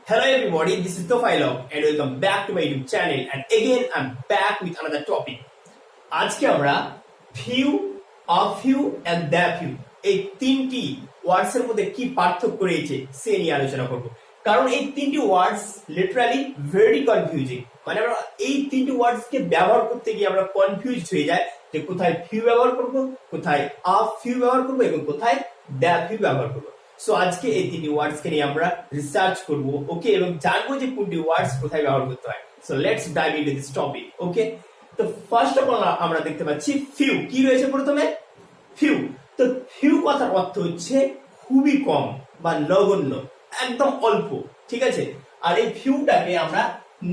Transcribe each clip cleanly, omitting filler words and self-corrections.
Hello everybody, this is Tofail Hoque and welcome back to my YouTube channel, and again I'm back with another topic. আজকে আমরা few, a few and the few এই তিনটি ওয়ার্ডস এর মধ্যে কি পার্থক্য রয়েছে সে নিয়ে আলোচনা করব। কারণ এই তিনটি ওয়ার্ডস লিটারালি ভেরি কনফিউজিং। মানে আমরা এই তিনটি ওয়ার্ডস কে ব্যবহার করতে গিয়ে আমরা কনফিউজড হয়ে যাই যে কোথায় few ব্যবহার করব, কোথায় a few ব্যবহার করব এবং কোথায় the few ব্যবহার করব। সো আজকে এই তিনটি ওয়ার্ডস কে নিয়ে আমরা রিসার্চ করব, ওকে, এবং জানবো যে কোনটি ওয়ার্ডস কোথায় ব্যবহার করতে হয়। So let's dive into this topic, okay. তো ফার্স্ট অফ অল আমরা দেখতে পাচ্ছি ফিউ। কি রয়েছে প্রথমে? ফিউ। তো ফিউ কথার অর্থ হচ্ছে খুবই কম বা নগণ্য, একদম অল্প, ঠিক আছে। আর এই ফিউটাকে আমরা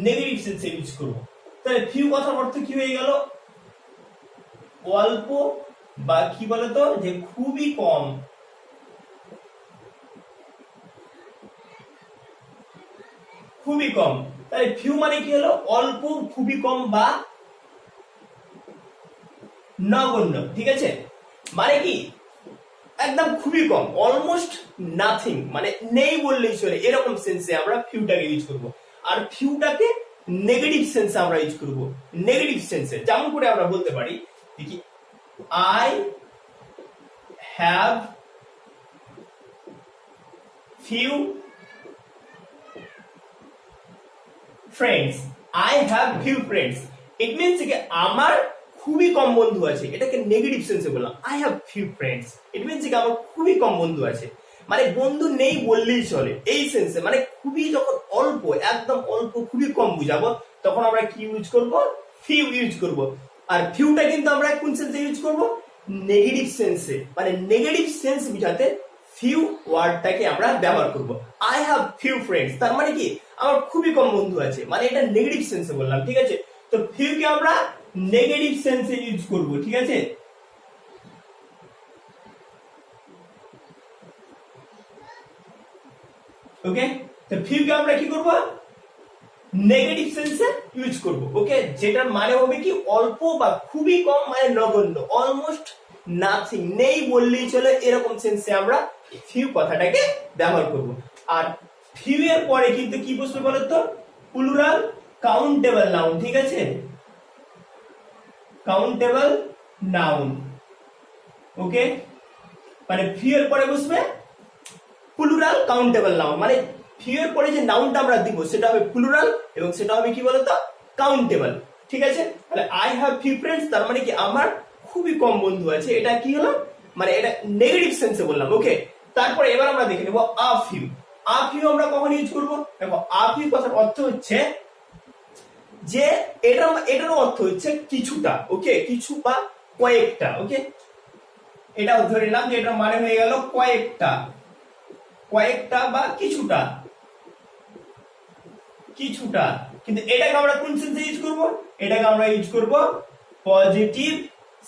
নেগেটিভ সেন্সে ইউজ করব। তাহলে ফিউ কথার অর্থ কি হয়ে গেল? অল্প বা কি বলতো, যে খুবই কম। খুবই কম। তাহলে ফিউ মানে কি হলো? অল্প, খুবই কম বা নগণ্য, ঠিক আছে। মানে কি একদম খুবই কম, অলমোস্ট নাথিং, মানে নেই বললেই চলে, এরকম সেন্সে আমরা ফিউটাকে ইউজ করব। আর ফিউটাকে নেগেটিভ সেন্সে আমরা ইউজ করব। নেগেটিভ সেন্সে যেমন করে আমরা বলতে পারি দেখি, I have few friends. I have few friends, it means যে আমার খুবই কম বন্ধু আছে। এটাকে নেগেটিভ সেন্সে বললাম। I have few friends, it means যে আমার খুবই কম বন্ধু আছে, মানে বন্ধু নেই বললেই চলে এই সেন্সে। মানে খুবই যখন অল্প, একদম অল্প, খুবই কম বুঝাবো, তখন আমরা কি ইউজ করব? ফিউ ইউজ করব। আর ফিউটা কিন্তু আমরা কোন সেন্সে ইউজ করব? নেগেটিভ সেন্সে। মানে নেগেটিভ সেন্স বুঝাতে ফিউ ওয়ার্ডটাকে আমরা ব্যবহার করব। আই হ্যাভ ফিউ ফ্রেন্ডস, তার মানে কি আমার খুবই কম বন্ধু আছে, মানে এটা নেগেটিভ সেন্সে বললাম, ঠিক আছে। তো ফিউ কে আমরা নেগেটিভ সেন্সে ইউজ করব, ঠিক আছে। ওকে, তো ফিউ কে আমরা কি করব? নেগেটিভ সেন্সে ইউজ করব, ওকে। যেটার মানে হবে কি অল্প বা খুবই কম, মানে নগণ্য, অলমোস্ট নাথিং, নেই বললেই চলে, এরকম সেন্সে আমরা ফিউ কথাটাকে ব্যবহার করব। আর ফিউ এর পরে কিন্তু কি বসবে বলতো? প্লুরাল কাউন্টেবল নাউন, ঠিক আছে। কাউন্টেবল নাউন, ওকে। মানে ফিউ এর পরে বসবে প্লুরাল কাউন্টেবল নাউন। মানে ফিউ এর পরে যে নাউনটা আমরা দিব সেটা হবে প্লুরাল এবং সেটা হবে কি বলতো? কাউন্টেবল, ঠিক আছে। তাহলে আই হ্যাভ ফিউ ফ্রেন্ডস, তার মানে কি আমার খুবই কম বন্ধু আছে। এটা কি হলো? মানে এটা নেগেটিভ সেন্সে বললাম, ওকে। তারপরে এবার আমরা দেখে নেব আ ফিউ। আ ফিউ আমরা কখন ইউজ করব? দেখো, আ ফিউ কথার অর্থ হচ্ছে যে এটারও অর্থ হচ্ছে কিছুটা, ওকে, কিছু বা কয়েকটা, ওকে। এটাও ধরে নিলাম যে এটার মানে হয়ে গেল কয়েকটা, কয়েকটা বা কিছুটা, কিছুটা। কিন্তু এটাকে আমরা কোন সেন্সে ইউজ করব? এটাকে আমরা ইউজ করব পজিটিভ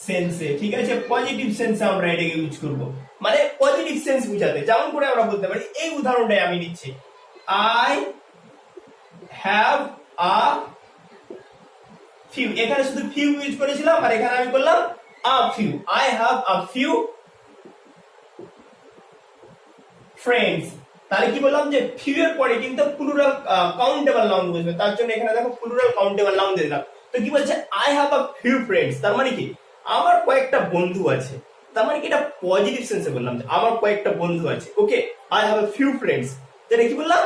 সেন্সে, ঠিক আছে। পজিটিভ সেন্সে আমরা এটাকে ইউজ করব, মানে পজিটিভ সেন্স বুঝাতে। যেমন করে আমরা বলতে পারি, এই উদাহরণটাই আমি নিচ্ছি, আই হ্যাভ আ ফিউ। এখানে শুধু ফিউ ইউজ করেছিলাম আর এখানে আমি করলাম a few. I have a few friends. তাহলে কি বললাম যে ফিউ এর পরে কিন্তু প্লুরাল কাউন্টেবল নাউন বসবে, তার জন্য এখানে দেখো প্লুরাল কাউন্টেবল নাউন দিয়ে দিলাম। তো কি বলছে? I have a few friends, তার মানে কি আমার কয়েকটা বন্ধু আছে। তার মানে কি এটা পজিটিভ সেন্সে বললাম যে আমার কয়েকটা বন্ধু আছে, okay. I have a few friends, তাহলে কি বললাম?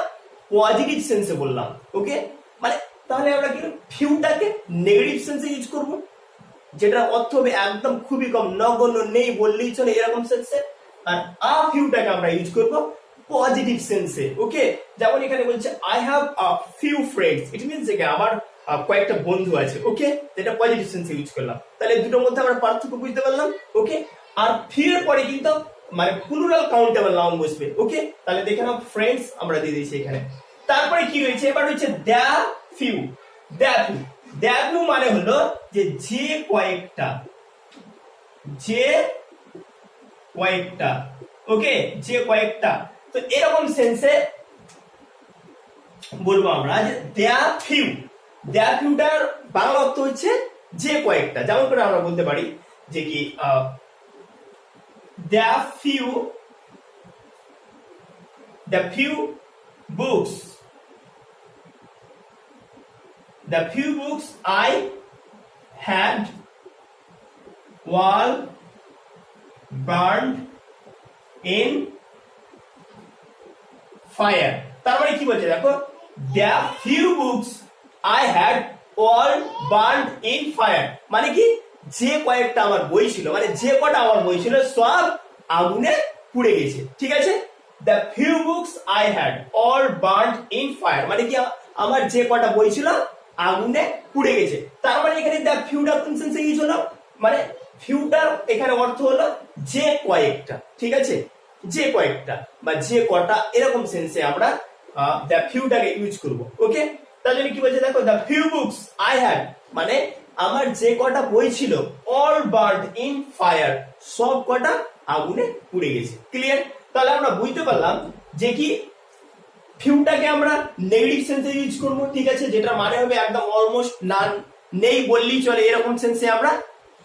পজিটিভ সেন্সে বললাম, ওকে। মানে তাহলে আমরা কি ফিউটাকে নেগেটিভ সেন্সে ইউজ করব, যেটার অর্থ হবে একদম খুবই কম, নগণ্য, নেই বললেই চলে, এরকম সেন্সে। আর আ ফিউটাকে আমরা ইউজ করব পজিটিভ সেন্সে, ওকে। যেমন এখানে বলছে I have a few friends, it means যে আমার কয়েকটা বন্ধু আছে, ওকে। এটা পজিটিভ সেন্সে ইউজ করলাম। তাহলে দুটোর মধ্যে আমরা পার্থক্য বুঝতে পারলাম, ওকে। আর ফিউ এর পরে কিন্তু মানে প্লুরাল কাউন্টেবল নাউন বসবে, ওকে। তাহলে দেখে নাও, ফ্রেন্ডস আমরা দিয়ে দিয়েছি এখানে। তারপরে কি রয়েছে? এবার হচ্ছে the few. The few, the few মানে হলো যে কয়েকটা, যে কয়েকটা, ওকে, যে কয়েকটা। তো এরকম সেন্সে বলবো আমরা যে দ্য ফিউ। দ্য ফিউটার বাংলা অর্থ হচ্ছে যে কয়েকটা। যেমন করে আমরা বলতে পারি যে কি the few books the few books I had wall burned in fire. তার মানে কি বলছে দেখো, the few books I had all burned in fire, মানে কি যে কয়েকটা আমার বই ছিল, মানে যে কটা আমার বই ছিল সব আগুনে পুড়ে গেছে। ঠিক আছে, the few books I had all burned in fire, মানে কি আমার যে কটা বই ছিল আগুনে পুড়ে গেছে। তার মানে এখানে দ্য ফিউটা কোন সেন্সে ইউজ হলো, মানে ফিউটার এখানে অর্থ হলো যে কয়েকটা। ঠিক আছে, যে কয়েকটা বা যে কটা এরকম সেন্সে আমরা দ্য ফিউটাকে ইউজ করব। ওকে, তার জন্য কি বলছে দেখো, the few books I had মানে আমার যে কটা বই ছিল অল বার্নড ইন ফায়ার, সব কটা আগুনে পুড়ে গেছে। ক্লিয়ার? তাহলে আমরা বুঝতে পারলাম যে কি ফিউটাকে আমরা নেগেটিভ সেন্সে ইউজ করব। ঠিক আছে, যেটা মানে হবে একদম অলমোস্ট না নেই বললেই চলে, এরকম সেন্সে আমরা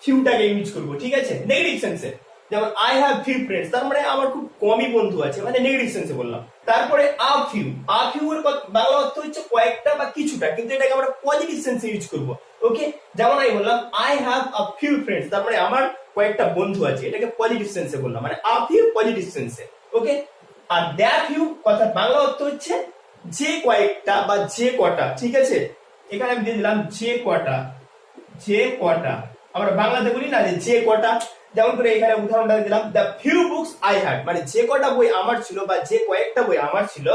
ফিউটাকে ইউজ করব। ঠিক আছে, নেগেটিভ সেন্সে, যেমন আই হ্যাভ ফিউ ফ্রেন্ডস, তার মানে আমার খুব কমই বন্ধু আছে, মানে নেগেটিভ সেন্সে বললাম। তারপরে আ ফিউ, আ ফিউ এর বাংলা অর্থ হচ্ছে কয়েকটা বা কিছুটা, কিন্তু এটাকে আমরা পজিটিভ সেন্সে ইউজ করব। ওকে, যেমন আমি বললাম I have a few friends, তার মানে আমার কয়েকটা বন্ধু আছে, এটাকে পজিটিভ সেন্সে বললাম, মানে আ ফিউ পজিটিভ সেন্সে। ওকে, আর দ্য ফিউ কথা বাংলা অর্থ হচ্ছে যে কয়েকটা বা যে কটা। ঠিক আছে, এখানে আমি দিয়ে দিলাম যে কটা, যে কটা, আমরা বাংলাতে বলি না যে কটা, যেমন করে এখানে উদাহরণটা দিলাম, the few books I had, মানে যে কটা বই আমার ছিল বা যে কয়েকটা বই আমার ছিল,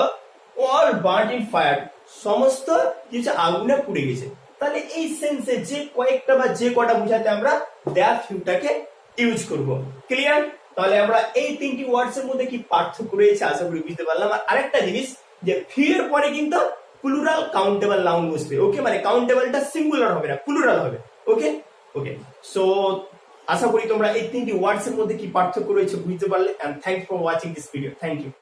অল বার্নড ইন ফায়ার, সমস্ত কিছু আগুনে পুড়ে গেছে। তাহলে এই সেন্সে যে কয়েকটা বা যে কটা বোঝাতে আমরা দ্য ফিউটাকে ইউজ করব। ক্লিয়ার? তাহলে আমরা এই তিনটি ওয়ার্ডস এর মধ্যে কি পার্থক্য রয়েছে আশা করি বুঝতে পারলাম। আর আরেকটা জিনিস, যে ফিউ এর পরে কিন্তু প্লুরাল কাউন্টেবল নাউন বসবে। ওকে, মানে কাউন্টেবলটা সিঙ্গুলার হবে না, প্লুরাল হবে। ওকে ওকে, সো আশা করি তোমরা এই তিনটি ওয়ার্ডস এর মধ্যে কি পার্থক্য রয়েছে বুঝতে পারলে। And thanks for watching this video. Thank you.